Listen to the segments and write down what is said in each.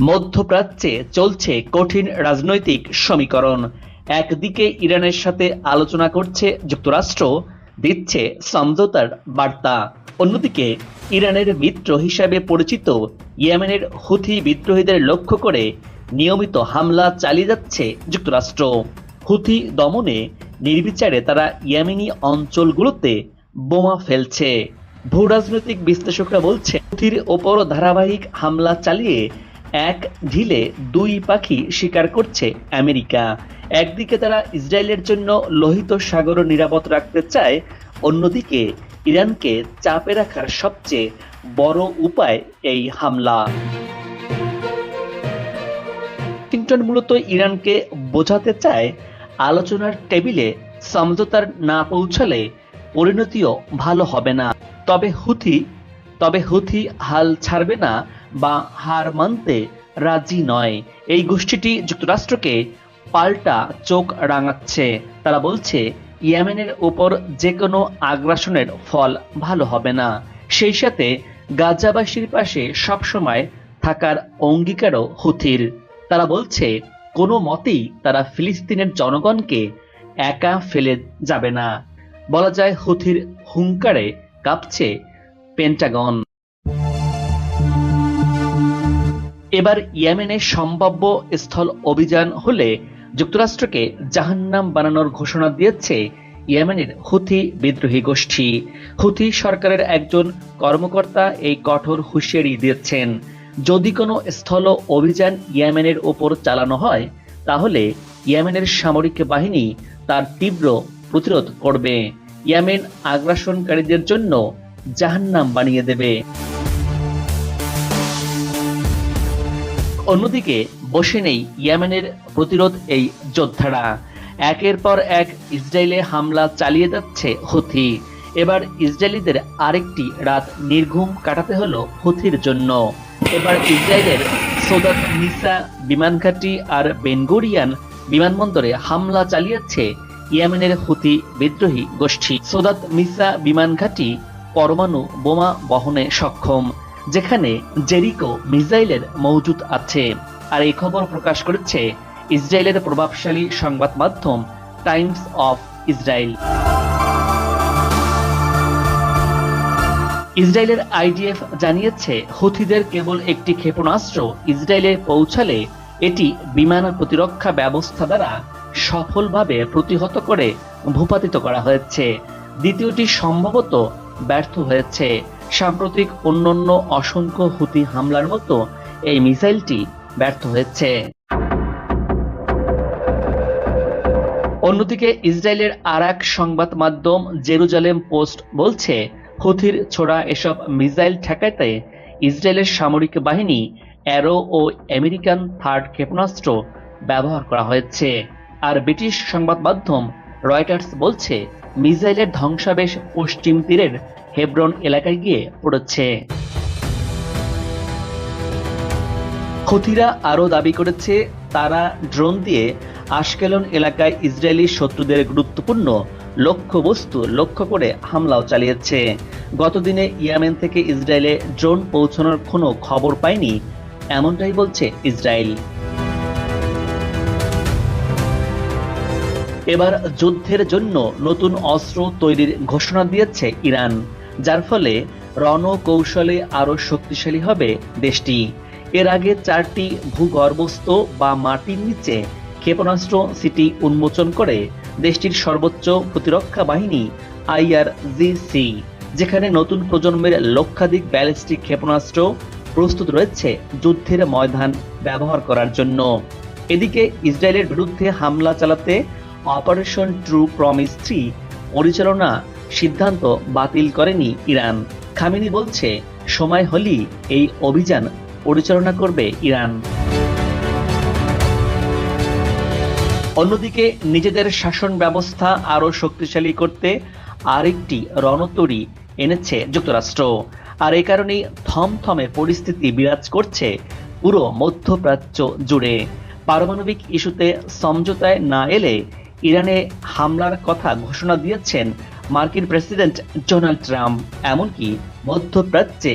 মধ্যপ্রাচ্যে চলছে কঠিন রাজনৈতিক সমীকরণ। একদিকে ইরানের সাথে আলোচনা করছে যুক্তরাষ্ট্র, দিচ্ছে সমঝোতার বার্তা। অন্যদিকে ইরানের মিত্র হিসাবে পরিচিত ইয়েমেনের হুথি বিদ্রোহীদের লক্ষ্য করে নিয়মিত হামলা চালিয়ে যাচ্ছে যুক্তরাষ্ট্র। হুথি দমনে নির্বিচারে তারা ইয়েমেনি অঞ্চলগুলোতে বোমা ফেলছে। ভূরাজনৈতিক বিশ্লেষকরা বলছে, হুথির ওপর ধারাবাহিক হামলা চালিয়ে এক ঢিলে দুই পাখি শিকার করছে আমেরিকা। একদিকে তারা ইসরায়েলের জন্য লোহিত সাগর নিরাপদ রাখতে চায়, অন্যদিকে ইরানকে চাপে রাখার সবচেয়ে বড় উপায় এই হামলা। ওয়াশিংটন মূলত ইরানকে বোঝাতে চায়, আলোচনার টেবিলে সমঝোতার না পৌঁছালে পরিণতিও ভালো হবে না। তবে হুথি হাল ছাড়বে না বা হার মানতে রাজি নয়। এই গোষ্ঠীটি যুক্তরাষ্ট্রকে পাল্টা চোখ রাঙাচ্ছে। তারা বলছে, ইয়েমেনের উপর যে কোনো আগ্রাসনের ফল ভালো হবে না। সেই সাথে গাজাবাসীর পাশে সবসময় থাকার অঙ্গীকারও হুথির। তারা বলছে, কোনো মতেই তারা ফিলিস্তিনের জনগণকে একা ফেলে যাবে না। বলা যায়, হুথির হুঙ্কারে কাঁপছে পেন্টাগন। এবার ইয়েমেনে সম্ভাব্য স্থল অভিযান হলে যুক্তরাষ্ট্রকে জাহান্নাম বানানোর ঘোষণা দিয়েছে ইয়েমেনের হুথি বিদ্রোহী গোষ্ঠী। হুথি সরকারের একজন কর্মকর্তা এই কঠোর হুঁশিয়ারি দিয়েছেন, যদি কোনো স্থল অভিযান ইয়েমেনের উপর চালানো হয় তাহলে ইয়েমেনের সামরিক বাহিনী তার তীব্র প্রতিরোধ করবে। ইয়েমেন আগ্রাসনকারীদের জন্য জাহান্নাম বানিয়ে দেবে। অন্যদিকে বসে নেই ইয়েমেনের প্রতিরোধ এই যোদ্ধারা। একের পর এক ইসরায়েলে হামলা চালিয়ে যাচ্ছে হুথি। এবার ইসরায়েলিদের আরেকটি রাত নির্ঘুম কাটাতে হলো হুথির জন্য। এবার ইসরায়েলের সৌদাত মিসা বিমানঘাঁটি আর বেনগুরিয়ান বিমানবন্দরে হামলা চালিয়েছে ইয়েমেনের হুথি বিদ্রোহী গোষ্ঠী। সৌদাত মিসা বিমানঘাঁটি পরমাণু বোমা বহনে সক্ষম, যেখানে জেরিকো মিসাইলের মজুদ আছে। আর এই খবর প্রকাশ করেছে ইসরায়েলের প্রভাবশালী সংবাদ মাধ্যম টাইমস অফ ইসরায়েল। ইসরায়েলের আইডিএফ জানিয়েছে, হুথিদের কেবল একটি ক্ষেপণাস্ত্র ইসরায়েলে পৌঁছালে এটি বিমান প্রতিরক্ষা ব্যবস্থা দ্বারা সফলভাবে প্রতিহত করে ভূপাতিত করা হয়েছে। দ্বিতীয়টি সম্ভবত ব্যর্থ হয়েছে। সাম্প্রতিক অন্যান্য অসংখ্য হুথি হামলার মতো এই মিসাইলটি ব্যর্থ হয়েছে। অন্যদিকে ইসরায়েলের আরেক সংবাদ মাধ্যম জেরুজালেম পোস্ট বলছে, হুথির ছোড়া এসব মিসাইল ঠেকাতে ইসরায়েলের সামরিক বাহিনী অ্যারো ও আমেরিকান থার্ড ক্ষেপণাস্ত্র ব্যবহার করা হয়েছে। আর ব্রিটিশ সংবাদ মাধ্যম রয়টার্স বলছে, মিসাইলের ধ্বংসাবশেষ পশ্চিম তীরের হেব্রন এলাকায় গিয়ে পড়েছে। হুথিরা আরও দাবি করেছে, তারা ড্রোন দিয়ে আশকেলন এলাকায় ইসরায়েলি শত্রুদের গুরুত্বপূর্ণ লক্ষ্যবস্তু লক্ষ্য করে হামলাও চালিয়েছে। গতদিনে ইয়েমেন থেকে ইসরায়েলে ড্রোন পৌঁছানোর কোনো খবর পায়নি, এমনটাই বলছে ইসরায়েল। এবার যুদ্ধের জন্য নতুন অস্ত্র তৈরির ঘোষণা দিয়েছে ইরান, যার ফলে রণকৌশলে আরও শক্তিশালী হবে দেশটি। এর আগে 4টি ভূগর্ভস্থ বা মাটির নিচে ক্ষেপণাস্ত্র সিটি উন্মোচন করে দেশটির সর্বোচ্চ প্রতিরক্ষা বাহিনী IRGC, যেখানে নতুন প্রজন্মের লক্ষাধিক ব্যালিস্টিক ক্ষেপণাস্ত্র প্রস্তুত রয়েছে যুদ্ধের ময়দান ব্যবহার করার জন্য। এদিকে ইসরায়েলের বিরুদ্ধে হামলা চালাতে অপারেশন ট্রু প্রমিস 3 পরিচালনা সিদ্ধান্ত বাতিল করেনি ইরান। খামেনি বলছে, সময় হলেই এই অভিযান পরিচালনা করবে ইরান। অন্যদিকে নিজেদের শাসন ব্যবস্থা আরও শক্তিশালী করতে আরেকটি রণতরী এনেছে যুক্তরাষ্ট্র। আর এই কারণেই থমথমে পরিস্থিতি বিরাজ করছে পুরো মধ্যপ্রাচ্য জুড়ে। পারমাণবিক ইস্যুতে সমঝোতায় না এলে ইরানে হামলার কথা ঘোষণা দিয়েছেন মার্কিন প্রেসিডেন্ট ডোনাল্ড ট্রাম্প। এমনকি মধ্যপ্রাচ্যে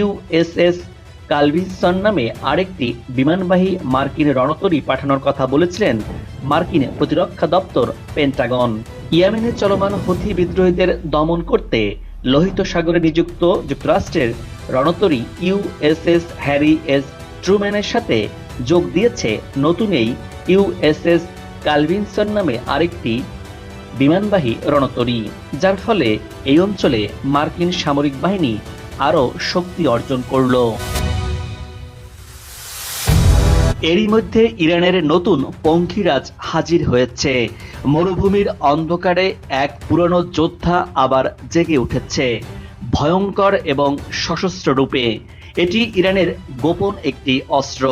USS কালভিনসন নামে আরেকটি বিমানবাহী মার্কিন রণতরী পাঠানোর কথা বলেছিলেন মার্কিন প্রতিরক্ষা দপ্তর পেন্টাগন। ইয়েমেনে চলমান হুথি বিদ্রোহীদের দমন করতে লোহিত সাগরে নিযুক্ত যুক্তরাষ্ট্রের রণতরী ইউএসএস হ্যারি এস ট্রুম্যানের সাথে যোগ দিয়েছে নতুন এই ইউএসএস কালভিনসন নামে আরেকটি বিমানবাহী রণতরী, যার ফলে এই অঞ্চলে মার্কিন সামরিক বাহিনী আরও শক্তি অর্জন করল। এরই মধ্যে ইরানের নতুন পঙ্খিরাজ হাজির হয়েছে। মরুভূমির অন্ধকারে এক পুরনো যোদ্ধা আবার জেগে উঠেছে ভয়ঙ্কর এবং সশস্ত্র রূপে। এটি ইরানের গোপন একটি অস্ত্র।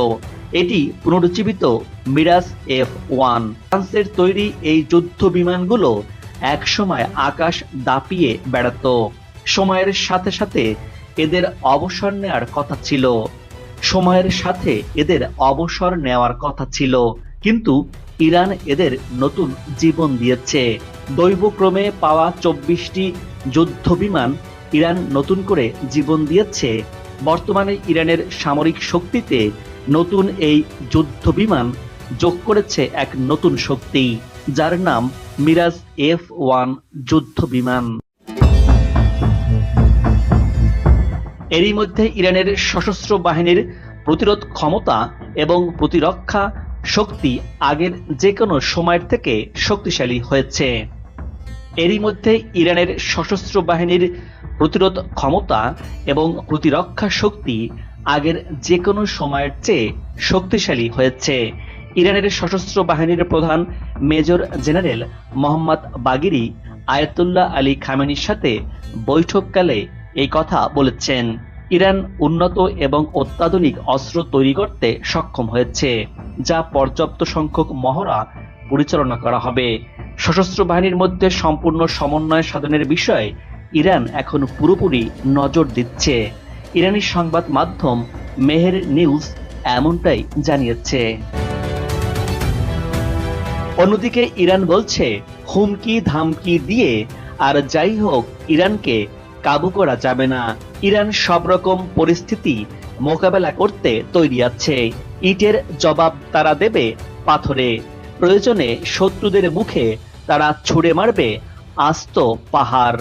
এটি পুনরুজ্জীবিত মিরাজ F-1 ফ্রান্সের তৈরি এই যুদ্ধ বিমানগুলো একসময় আকাশ দাপিয়ে বেড়াত। সময়ের সাথে সাথে এদের অবসর নেওয়ার কথা ছিল, কিন্তু ইরান এদের নতুন জীবন দিয়েছে। দৈবক্রমে পাওয়া 24টি যুদ্ধ বিমান ইরান নতুন করে জীবন দিয়েছে। বর্তমানে ইরানের সামরিক শক্তিতে নতুন এই যুদ্ধ বিমান যোগ করেছে এক নতুন শক্তি, যার নাম মিরাজ F-1 যুদ্ধ বিমান। এরই মধ্যে ইরানের সশস্ত্র বাহিনীর প্রতিরোধ ক্ষমতা এবং প্রতিরক্ষা শক্তি আগের যে কোনো সময়ের থেকে শক্তিশালী হয়েছে। এরই মধ্যে ইরানের সশস্ত্র বাহিনীর প্রতিরোধ ক্ষমতা এবং প্রতিরক্ষা শক্তি আগের যে কোনো সময়ের চেয়ে শক্তিশালী হয়েছে। ইরানের সশস্ত্র বাহিনীর প্রধান major general Mohammad Bagheri Ayatollah Ali খামেনির সাথে বৈঠককালে এই কথা বলেছেন। ইরান উন্নত এবং অত্যাধুনিক অস্ত্র তৈরি করতে সক্ষম হয়েছে, যা পর্যাপ্ত সংখ্যক মহড়া পরিচালনা করা হবে। সশস্ত্র বাহিনীর মধ্যে সম্পূর্ণ সমন্বয় সাধনের বিষয়ে ইরান এখন পুরোপুরি নজর দিচ্ছে। ইরানি সংবাদ মাধ্যম মেহের নিউজ এমনটাই জানিয়েছে। অন্যদিকে ইরান বলছে, হুমকি ধামকি দিয়ে আর যাই হোক ইরানকে কাবু করা যাবে না। ইরান সব রকম পরিস্থিতি মোকাবেলা করতে তৈরি আছে। ইটের জবাব তারা দেবে পাথরে। প্রয়োজনে শত্রুদের মুখে তারা ছুড়ে মারবে আস্ত পাহাড়।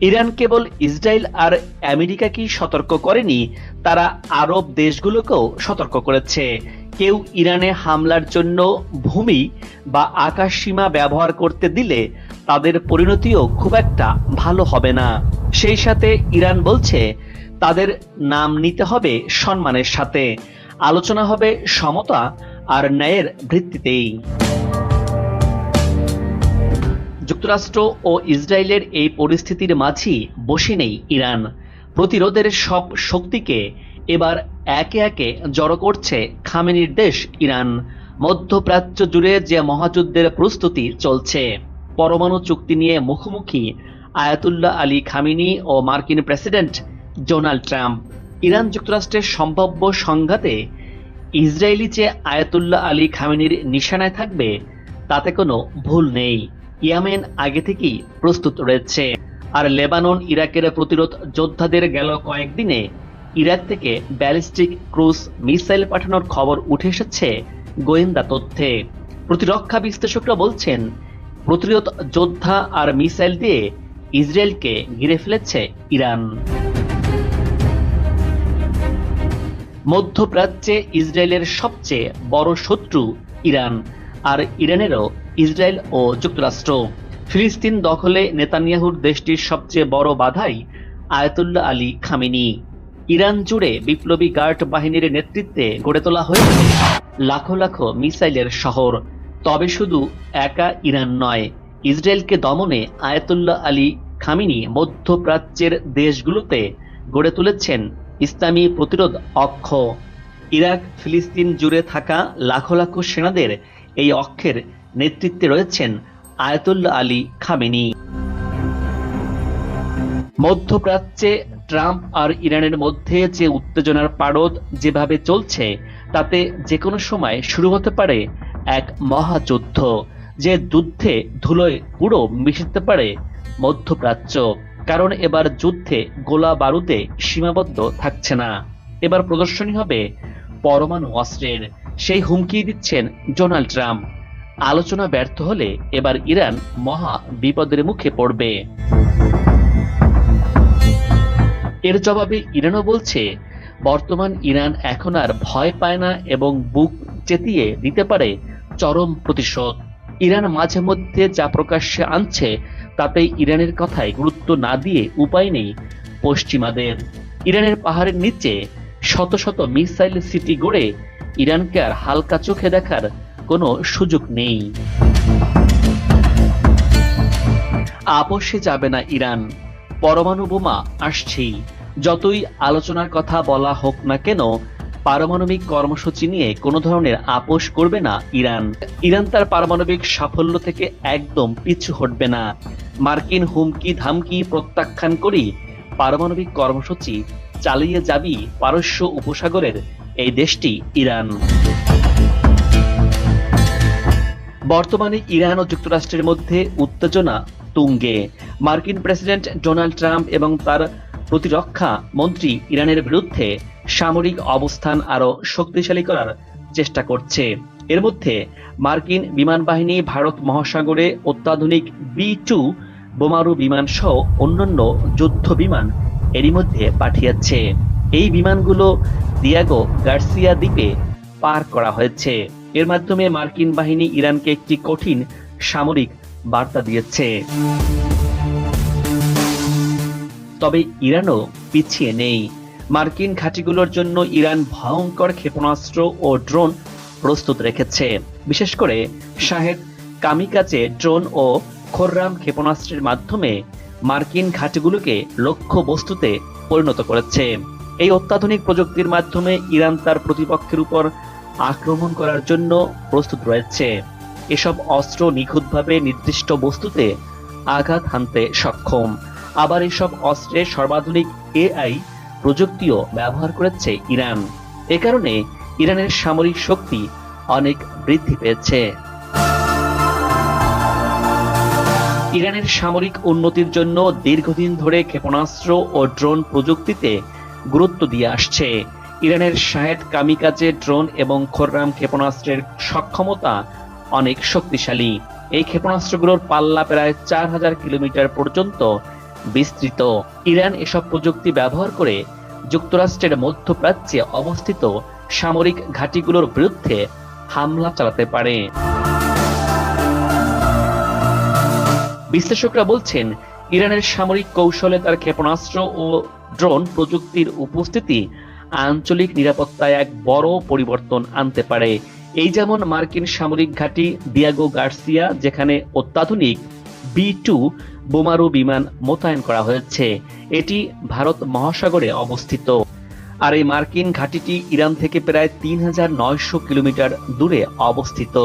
ইরান কেবল ইসরায়েল আর আমেরিকাকেই সতর্ক করেনি, তারা আরব দেশগুলোকেও সতর্ক করেছে। কেউ ইরানে হামলার জন্য ভূমি বা আকাশ সীমা ব্যবহার করতে দিলে তাদের পরিণতিও খুব একটা ভালো হবে না। সেই সাথে ইরান বলছে, তাদের নাম নিতে হবে সম্মানের সাথে, আলোচনা হবে সমতা আর ন্যায়ের ভিত্তিতেই। যুক্তরাষ্ট্র ও ইসরায়েলের এই পরিস্থিতির মাঝেই বসে নেই ইরান। প্রতিরোধের সব শক্তিকে এবার একে একে জড়ো করছে খামেনির দেশ ইরান। মধ্যপ্রাচ্য জুড়ে যে মহাযুদ্ধের প্রস্তুতি চলছে, পরমাণু চুক্তি নিয়ে মুখোমুখি আয়াতুল্লাহ আলী খামেনি ও মার্কিন প্রেসিডেন্ট ডোনাল্ড ট্রাম্প। ইরান যুক্তরাষ্ট্রের সম্ভাব্য সংঘাতে ইসরায়েলি যে আয়াতুল্লাহ আলী খামেনির নিশানায় থাকবে তাতে কোনো ভুল নেই। ইয়েমেন আগে থেকেই প্রস্তুত রয়েছে, আর লেবানন ইরাকের প্রতিরোধ যোদ্ধাদের গেল কয়েকদিনে ইরাক থেকে ব্যালিস্টিক ক্রুজ মিসাইল পাঠানোর খবর উঠে এসেছে গোয়েন্দা তথ্যে। প্রতিরক্ষা বিশ্লেষকরা বলছেন, প্রতিরোধ যোদ্ধা আর মিসাইল দিয়ে ইসরায়েলকে ঘিরে ফেলেছে ইরান। মধ্যপ্রাচ্যে ইসরায়েলের সবচেয়ে বড় শত্রু ইরান, আর ইরানেরও ইসরায়েল ও যুক্তরাষ্ট্র। ফিলিস্তিন দখলে নেতানিয়াহুর দেশটির সবচেয়ে বড় বাধাই আয়াতুল্লাহ আলী খামেনি। ইরান জুড়ে বিপ্লবী গার্ড বাহিনীর নেতৃত্বে গড়ে তোলা হয়েছে লাখো লাখো মিসাইলের শহর। তবে শুধু একা ইরান নয়, ইসরায়েলকে দমনে আয়াতুল্লাহ আলী খামেনি মধ্যপ্রাচ্যের দেশগুলোতে গড়ে তুলেছেন ইসলামী প্রতিরোধ অক্ষ। ইরাক ফিলিস্তিন জুড়ে থাকা লাখো লাখো সেনাদের এই অক্ষের নেতৃত্বে রয়েছেন আয়াতুল্লাহ আলী খামেনি। মধ্যপ্রাচ্যে ট্রাম্প আর ইরানের মধ্যে যে উত্তেজনার পারদ যেভাবে চলছে, তাতে যে কোনো সময় শুরু হতে পারে এক মহাযুদ্ধ, যে যুদ্ধে ধুলোয় পুরো মিশে যেতে পারে মধ্যপ্রাচ্য। কারণ এবার যুদ্ধে গোলা বারুদে সীমাবদ্ধ থাকছে না, এবার প্রদর্শনী হবে পরমাণু অস্ত্রের। সেই হুমকি দিচ্ছেন ডোনাল্ড ট্রাম্প। আলোচনা ব্যর্থ হলে এবার ইরান মহা বিপদের মুখে পড়বে। এর জবাবে ইরানও বলছে, বর্তমান ইরান এখন আর ভয় পায় না এবং বুক চেতিয়ে দিতে পারে চরম প্রতিশোধ। ইরান মাঝে মধ্যে যা প্রকাশ্যে আনছে তাতে ইরানের কথায় গুরুত্ব না দিয়ে উপায় নেই পশ্চিমাদের। ইরানের পাহাড়ের নিচে শত শত মিসাইল সিটি গড়ে ইরানকে আর হালকা চোখে দেখার কোনো সুযোগ নেই। আপোষে যাবে না ইরান, পরমাণু বোমা আসছেই। যতই আলোচনার কথা বলা হোক না কেন, পারমাণবিক কর্মসূচি নিয়ে কোনো ধরনের আপোষ করবে না ইরান। ইরান তার পারমাণবিক সাফল্য থেকে একদম পিছু হটবে না। মার্কিন হুমকি ধামকি প্রত্যাখ্যান করি পারমাণবিক কর্মসূচি চালিয়ে যাবি পারস্য উপসাগরের এই দেশটি ইরান। বর্তমানে ইরান ও যুক্তরাষ্ট্রের মধ্যে উত্তেজনা তুঙ্গে। মার্কিন প্রেসিডেন্ট ডোনাল্ড ট্রাম্প এবং তার প্রতিরক্ষা মন্ত্রী ইরানের বিরুদ্ধে সামরিক অবস্থান আরও শক্তিশালী করার চেষ্টা করছে। এর মধ্যে মার্কিন বিমান বাহিনী ভারত মহাসাগরে অত্যাধুনিক B-2 বোমারু বিমান সহ অন্যান্য যুদ্ধ বিমান এরই মধ্যে পাঠিয়েছে। এই বিমানগুলো দিয়াগো গার্সিয়া দ্বীপে পার করা হয়েছে। এর মাধ্যমে মার্কিন বাহিনী ইরানকে একটি কঠিন সামরিক বার্তা দিয়েছে। তবে ইরানও পিছিয়ে নেই। মার্কিন ঘাঁটিগুলোর জন্য ইরান ভয়ঙ্কর ক্ষেপণাস্ত্র ও ড্রোন প্রস্তুত রেখেছে। বিশেষ করে শাহেদ কামিকাজে ড্রোন ও খোররাম ক্ষেপণাস্ত্রের মাধ্যমে মার্কিন ঘাঁটিগুলোকে লক্ষ্য বস্তুতে পরিণত করেছে। এই অত্যাধুনিক প্রযুক্তির মাধ্যমে ইরান তার প্রতিপক্ষের উপর আক্রমণ করার জন্য প্রস্তুত রয়েছে। এসব অস্ত্র নিখুঁতভাবে নির্দিষ্ট বস্তুতে আঘাত হানতে সক্ষম। আবার এসব অস্ত্রের সর্বাধুনিক AI প্রযুক্তিও ব্যবহার করেছে ইরান। এ কারণে ইরানের সামরিক শক্তি অনেক বৃদ্ধি পেয়েছে। ইরানের সামরিক উন্নতির জন্য দীর্ঘদিন ধরে ক্ষেপণাস্ত্র ও ড্রোন প্রযুক্তিতে গুরুত্ব দিয়ে আসছে। ইরানের শাহেদ কামিকাজে ড্রোন এবং খোররাম ক্ষেপণাস্ত্রের সক্ষমতা অনেক শক্তিশালী। এই ক্ষেপণাস্ত্রগুলোর পাল্লা প্রায় 4000 কিলোমিটার পর্যন্ত বিস্তৃত। ইরান এসব প্রযুক্তি ব্যবহার করে যুক্তরাষ্ট্রের মধ্যপ্রাচ্যে অবস্থিত সামরিক ঘাঁটিগুলোর বিরুদ্ধে হামলা চালাতে পারে। বিশ্লেষকরা বলছেন, ইরানের সামরিক কৌশলে তার ক্ষেপণাস্ত্র ও ড্রোন প্রযুক্তির উপস্থিতি আঞ্চলিক নিরাপত্তায় এক বড় পরিবর্তন আনতে পারে। এই যেমন মার্কিন সামরিক ঘাঁটি দিয়াগো গার্সিয়া, যেখানে অত্যাধুনিক B-2 বোমারু বিমান মোতায়েন করা হয়েছে। এটি ভারত মহাসাগরে অবস্থিত। আর এই মার্কিন ঘাঁটিটি ইরান থেকে প্রায় 3900 কিলোমিটার দূরে অবস্থিত।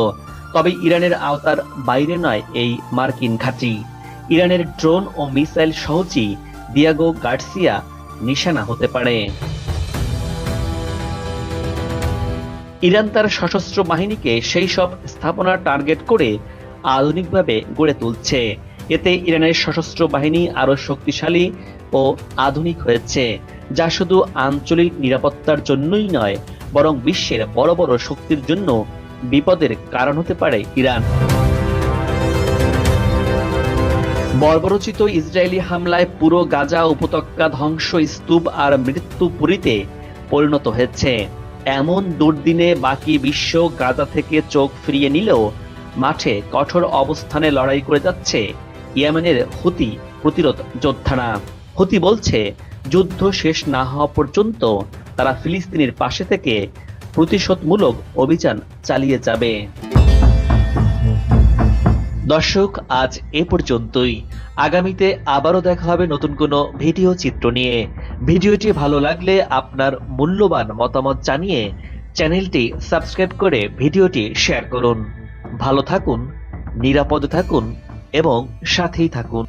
তবে ইরানের আওতার বাইরে নয় এই মার্কিন ঘাঁটি। ইরানের ড্রোন ও মিসাইল সহজেই দিয়াগো গার্সিয়া নিশানা হতে পারে। ইরান তার সশস্ত্র বাহিনীকে সেই সব স্থাপনা টার্গেট করে আধুনিকভাবে গড়ে তুলছে। এতে ইরানের সশস্ত্র বাহিনী আরও শক্তিশালী ও আধুনিক হয়েছে, যা শুধু আঞ্চলিক নিরাপত্তার জন্যই নয়, বরং বিশ্বের বড় বড় শক্তির জন্য বিপদের কারণ হতে পারে ইরান। বর্বরোচিত ইসরায়েলি হামলায় পুরো গাজা উপত্যকা ধ্বংস, স্তূপ আর মৃত্যুপুরীতে পরিণত হয়েছে। এমন দুর্দিনে বাকি বিশ্ব গাজা থেকে চোখ ফিরিয়ে নিলেও মাঠে কঠোর অবস্থানে লড়াই করে যাচ্ছে ইয়েমেনের হুতি প্রতিরোধ যোদ্ধারা। হুতি বলছে, যুদ্ধ শেষ না হওয়া পর্যন্ত তারা ফিলিস্তিনের পাশে থেকে প্রতিশোধমূলক অভিযান চালিয়ে যাবে। দর্শক, আজ এ পর্যন্তই। আগামীতে আবারও দেখা হবে নতুন কোনো ভিডিও চিত্র নিয়ে। ভিডিওটি ভালো লাগলে আপনার মূল্যবান মতামত জানিয়ে চ্যানেলটি সাবস্ক্রাইব করে ভিডিওটি শেয়ার করুন। ভালো থাকুন, নিরাপদে থাকুন এবং সাথেই থাকুন।